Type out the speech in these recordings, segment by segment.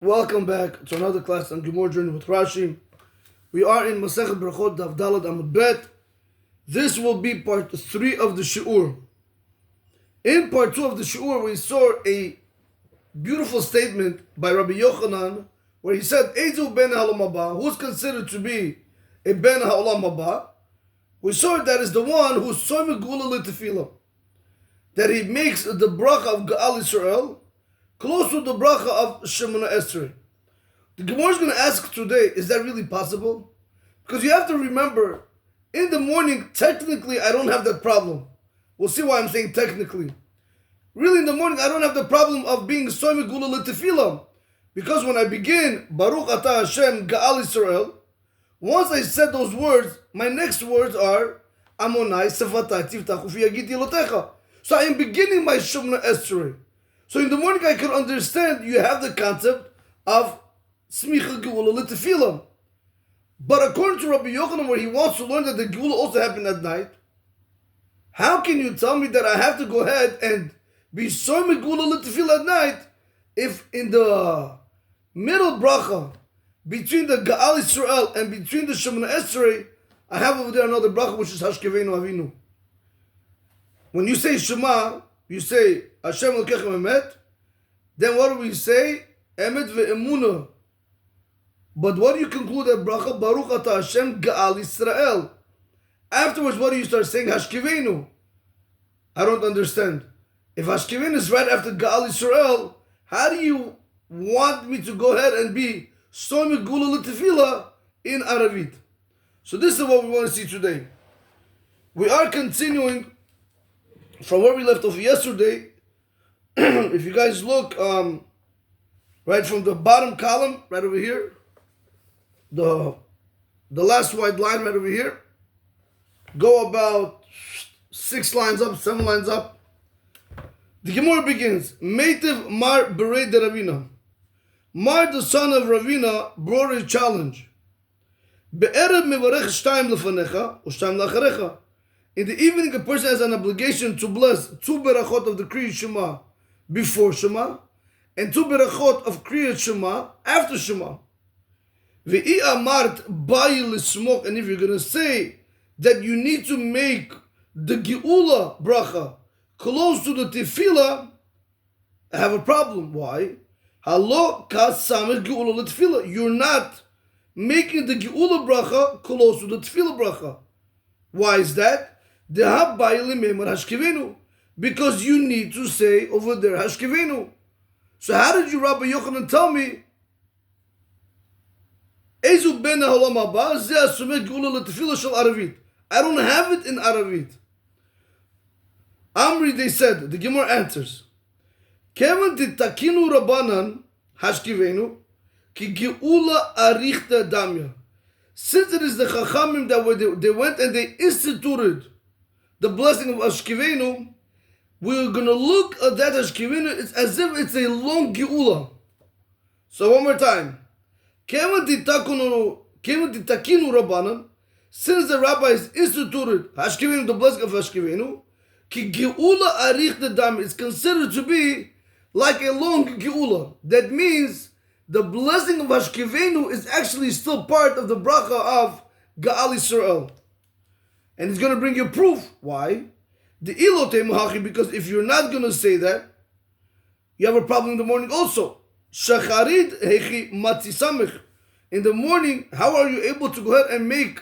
Welcome back to another class on Gemara Journey with Rashi. We are in Masechet Berachot Daf amud bet. This will be part 3 of the shiur. In part 2 of the shiur, we saw a beautiful statement by Rabbi Yochanan where he said, Ezu ben ha'olam haba, who's considered to be a ben ha'olam haba? We saw that is the one who's soime gula l'tefillah, that he makes the bracha of Ga'al Yisrael close to the bracha of Shemona Esrei. The Gemara is going to ask today, is that really possible? Because you have to remember, in the morning, technically, I don't have that problem. We'll see why I'm saying technically. Really, in the morning, I don't have the problem of being soime gula l'tefillah. Because when I begin, Baruch Ata Hashem Ga'al Yisrael, once I said those words, my next words are, Amonai Sefatai Tiftachu Fi Yagiti Lotecha. So I am beginning my Shemona Esrei. So in the morning I can understand you have the concept of Smicha Geula L'Tefillah. But according to Rabbi Yochanan, where he wants to learn that the Geula also happened at night, how can you tell me that I have to go ahead and be Soime Geula L'Tefillah at night if in the middle bracha, between the Ga'al Yisrael and between the Shemona Esrei, I have over there another bracha which is Hashkeveinu Avinu. When you say Shema, you say Hashem Elokechem Emet. Then what do we say? Emet ve'emunah. But what do you conclude that bracha? Baruch Ata Hashem Ga'al Yisrael. Afterwards, what do you start saying? Hashkeveinu. I don't understand. If Hashkeveinu is right after Ga'al Yisrael, how do you want me to go ahead and be Soime Gula L'Tefillah in Aravit? So this is what we want to see today. We are continuing from where we left off yesterday. If you guys look, right from the bottom column, right over here, the last white line right over here, go about 6 lines up, 7 lines up. The Gemara begins, Meitiv Mar Berei de Ravina. Mar, the son of Ravina, brought a challenge. Be'erev mevarech shtayim lefanecha, u'shtayim lacharecha. In the evening, a person has an obligation to bless 2 berachot of the Kriyat Shema before Shema, and 2 berachot of Kriyat Shema after Shema. Ve'i amart bayi l'smok, and if you're going to say that you need to make the Geula bracha close to the Tefillah, I have a problem. Why? Halo kasamech Geula l'Tefillah. You're not making the Geula bracha close to the Tefillah bracha. Why is that? Because you need to say over there Hashkeveinu. So how did you, Rabbi Yochanan, tell me Ezu ben ha'olam haba zeh asumeh geula l'tefillah shel Aravit? I don't have it in Aravit. Amri, they said, the Gemara answers, Kevan titakinu Rabbanan Hashkeveinu ki geula arichta damya. Since it is the Chachamim that they went and they instituted the blessing of Hashkeveinu, we're going to look at that Hashkeveinu, it's as if it's a long Geula. So one more time. Kevan titakinu Rabbanan, since the rabbis instituted Hashkeveinu, the blessing of Hashkeveinu, ki Geula arich the dam, it's considered to be like a long Geula. That means the blessing of Hashkeveinu is actually still part of the bracha of Ga'al Yisrael. And he's going to bring you proof. Why? The ilote muhachi, because if you're not going to say that, you have a problem in the morning also. Shacharid hechi matzisamich. In the morning, how are you able to go ahead and make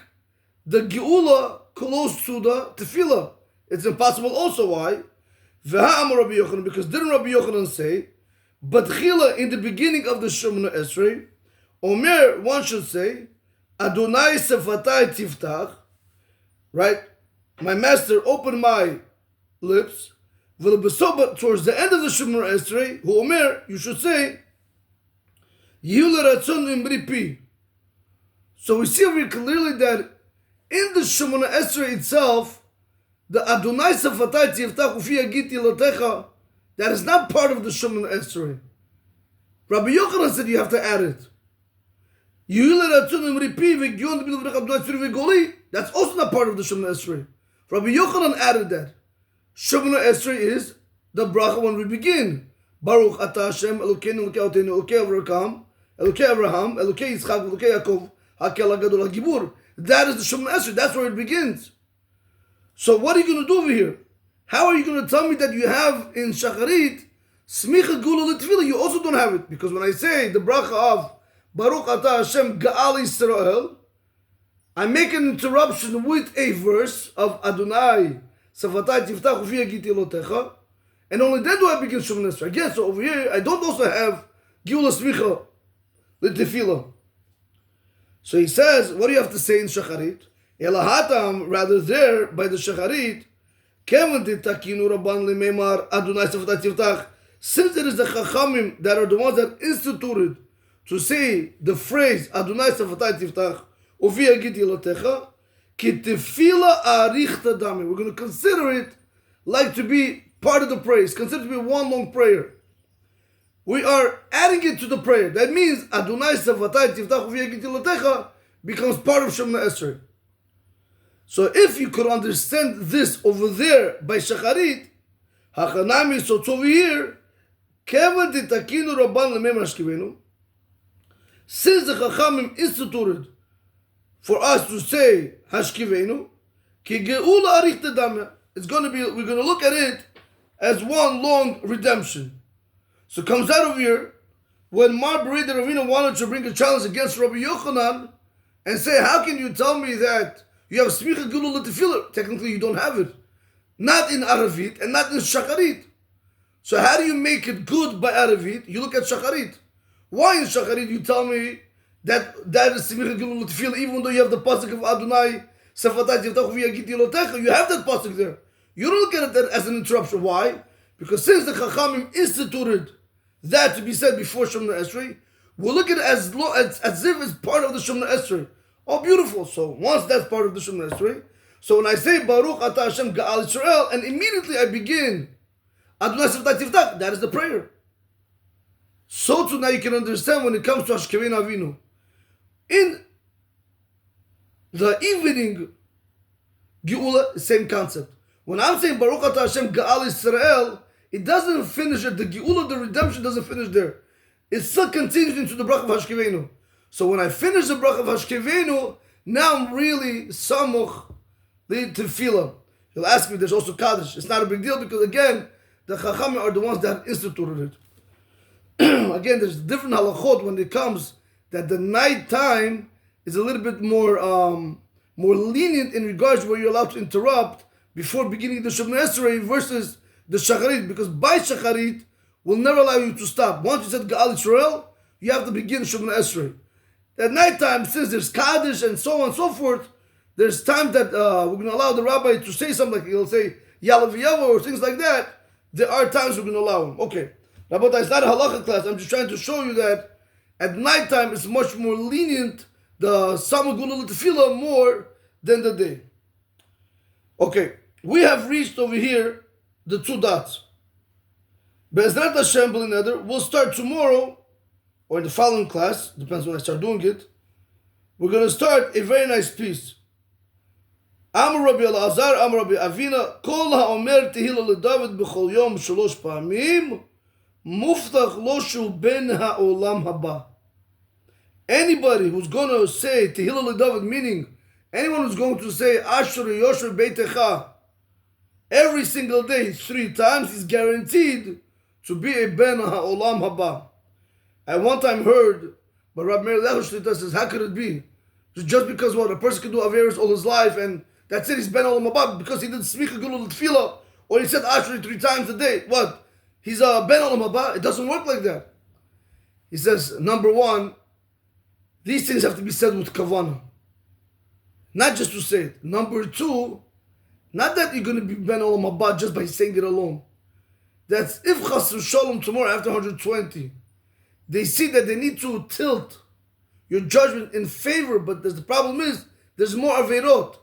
the Geula close to the Tefillah? It's impossible also. Why? V'ha'amar Rabbi Yochanan, because didn't Rabbi Yochanan say, but Chila, in the beginning of the Shemona Esrei, Omer, one should say, Adonai Sefatai Tiftach, right? My master opened my lips. But towards the end of the Shemona Esrei, who Omer, you should say, Yihul Ratzon Imripi. So we see very clearly that in the Shemona Esrei itself, the Adonai Sefatai Tiftach Ufi Agiti Lotecha, that is not part of the Shemona Esrei. Rabbi Yochanan said you have to add it. That's also not part of the Shemona Esrei. Rabbi Yochanan added that. Shemona Esrei is the bracha when we begin. Baruch Ata Hashem Elokeinu Elokei Avotenu Elokei Avraham Elokei Abraham, Elokei Yitzchak, Elokei Yaakov, Hakel HaGadol HaGibur. That is the Shemona Esrei. That's where it begins. So what are you going to do over here? How are you going to tell me that you have in Shacharit Smicha Gula L'Tefillah? You also don't have it. Because when I say the bracha of Baruch Ata Hashem Ga'al Yisrael, I make an interruption with a verse of Adonai Safatai Tiftach Ufi Yagit Elotecha, and only then do I begin Shemona Esrei. Again, so over here I don't also have Gula Smicha L'Tefillah. So he says, what do you have to say in Shacharit? Elahatam, rather there by the Shacharit, Kevin did Takinu Rabban Lememar Adonai Safatai Tiftach. Since there is the Chachamim that are the ones that instituted to say the phrase Adonai Safatai Tiftach Ufi Yagit Elotecha, Ki Tefillah Arichta Dami. We're going to consider it like to be part of the praise. Consider it to be one long prayer. We are adding it to the prayer. That means Adonai Safatai Tiftach Ufi Yagit Elotecha becomes part of Shemona Esrei. So if you could understand this over there by Shacharit, Hachanami, so it's over here, Keva Titakinu Rabban Lemem Hashkivenu. Since the Chachamim instituted for us to say Hashkivenu, Ki Geula Arich Tedameh. It's going to be, we're going to look at it as one long redemption. So it comes out of here, when Mar Berida Ravina wanted to bring a challenge against Rabbi Yochanan and say, how can you tell me that you have Smicha Gula L'Tefillah? Technically you don't have it. Not in Aravit and not in Shacharit. So how do you make it good by Aravit? You look at Shacharit. Why in Shacharit you tell me that is Smicha Gula L'Tefillah, even though you have the pasuk of Adonai Safatai Tiftach Ufi Yagit Elotecha? You have that pasuk there. You don't look at it as an interruption. Why? Because since the Chachamim instituted that to be said before Shemona Esrei, we'll look at it as if it's part of the Shemona Esrei. Oh, beautiful. So once that's part of the Shemona Esrei, so when I say Baruch Ata Hashem Ga'al Yisrael, and immediately I begin Adonai Safatai Tiftach, that is the prayer. So too now you can understand when it comes to Hashkevenu Avinu. In the evening Geula, same concept. When I'm saying Baruch Ata Hashem Ga'al Yisrael, it doesn't finish at the Geula, the redemption doesn't finish there. It still continues into the bracha of Hashkevenu. So when I finish the bracha of Hashkevenu, now I'm really Samuch the Tefillah. He'll ask me, there's also Kaddish. It's not a big deal because again, the Chachamim are the ones that instituted it. Again, there's different halachot when it comes that the night time is a little bit more lenient in regards to where you're allowed to interrupt before beginning the Shemona Esrei versus the Shacharit, because by Shacharit will never allow you to stop. Once you said Ga'al Yisrael, you have to begin Shemona Esrei. At night time, since there's Kaddish and so on and so forth, there's time that we're going to allow the rabbi to say something, like he'll say Yalav Yavo or things like that. There are times we're going to allow him. Okay. Rabbi, it's not a halacha class. I'm just trying to show you that at night time it's much more lenient, the Samach Gula L'Tefillah, more than the day. Okay. We have reached over here the 2 dots. Be'ezrat Hashem B'li Neder, we'll start tomorrow or in the following class, depends when I start doing it. We're going to start a very nice piece. Amar Rabbi Elazar, Amar Rabbi Avina, Kol ha'omer tehillah leDavid b'chol yom 3 pa'amim, muftach lo shu ben ha'olam haba. Anybody who's going to say tehillah leDavid, meaning anyone who's going to say Asher Yosher Beitecha every single day 3 times, is guaranteed to be a ben ha'olam haba. I one time heard, but Rabbi Meir Lechushlita says, how could it be? Just because what? A person can do Averis all his life and that's it, he's ben olam haba because he did Smicha Gula L'Tefillah or he said Ashrei 3 times a day. What? He's a ben olam haba? It doesn't work like that. He says, number one, these things have to be said with kavanah. Not just to say it. Number two, not that you're going to be ben olam haba just by saying it alone. That's if chas v'shalom tomorrow after 120, they see that they need to tilt your judgment in favor, but the problem is there's more averot.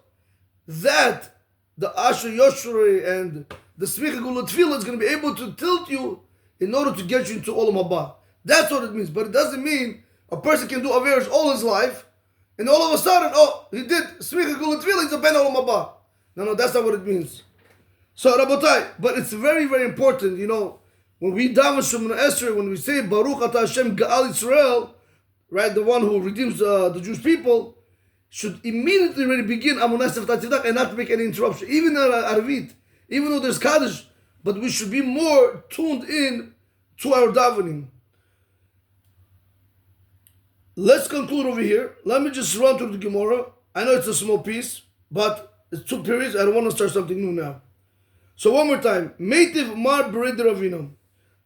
That the Asher Yoshrei and the Smicha Gula L'Tefillah is going to be able to tilt you in order to get you into Olam Haba. That's what it means. But it doesn't mean a person can do Averis all his life and all of a sudden, oh, he did Smicha Gula L'Tefillah, he's a Ben Olam Haba. No, that's not what it means. So, Rabotai, but it's very, very important, when we daven Shemona Esrei, when we say Baruch Ata Hashem Ga'al Yisrael, right, the one who redeems the Jewish people, should immediately already begin Amunah Seftat Yiftach and not make any interruption. Even in Arvit, even though there's Kaddish, but we should be more tuned in to our davening. Let's conclude over here. Let me just run through the Gemara. I know it's a small piece, but it's 2 periods. I don't want to start something new now. So one more time. Meitiv Mar Bered Ravina.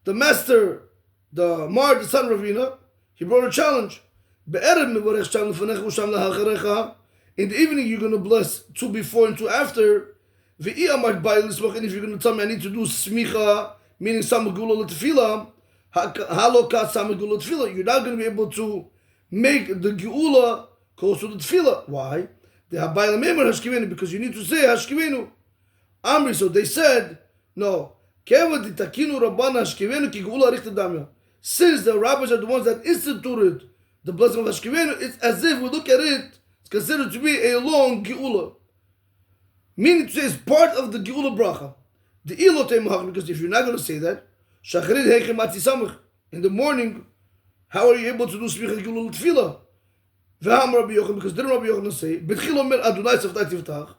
The master, the Mar, the son of Ravina, he brought a challenge. In the evening, you're going to bless 2 before and 2 after. And if you're going to tell me I need to do smicha, meaning samagula l'tefillah, halokat samagula l'tefillah, you're not going to be able to make the geula close to the tefillah. Why? Because you need to say hashkivenu. Amri, so they said, no. Since the rabbis are the ones that instituted the blessing of hashkivenu, it's as if we look at it, it's considered to be a long geula. Meaning to say it's part of the geula bracha. The ilotei, because if you're not going to say that, in the morning, how are you able to do smicha geula l'tefillah? Because didn't Rabbi Yochanan say, "B'tchil omer Adonai seftat yiftach,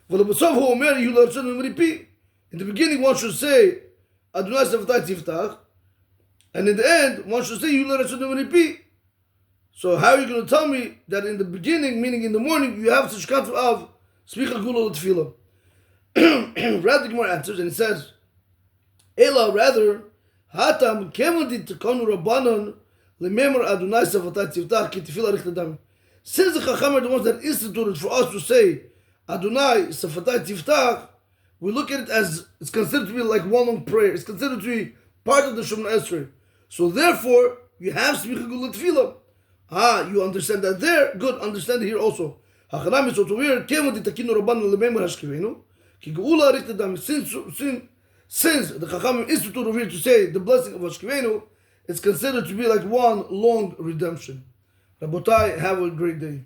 v'lebesov hu omer yihu l'rtzon v'ripi." In the beginning, one should say Adonai seftat yiftach, and in the end, one should say yihu l'rtzon v'ripi. So how are you going to tell me that in the beginning, meaning in the morning, you have such kind of smicha geula l'tefillah? Rather, the Gemara answers and it says, "Ela rather hatam kevadit tekonu rabbanon." Since the Chacham are the ones that instituted for us to say Adonai Sefatat Yiftach, we look at it as it's considered to be like one long prayer. It's considered to be part of the Shemona Esrei. So therefore, you have Smicha Gula Tefillah. You understand that there? Good, understand it here also. Since the Chacham instituted over here to say the blessing of Hashkivenu, it's considered to be like one long redemption. Rabotai, have a great day.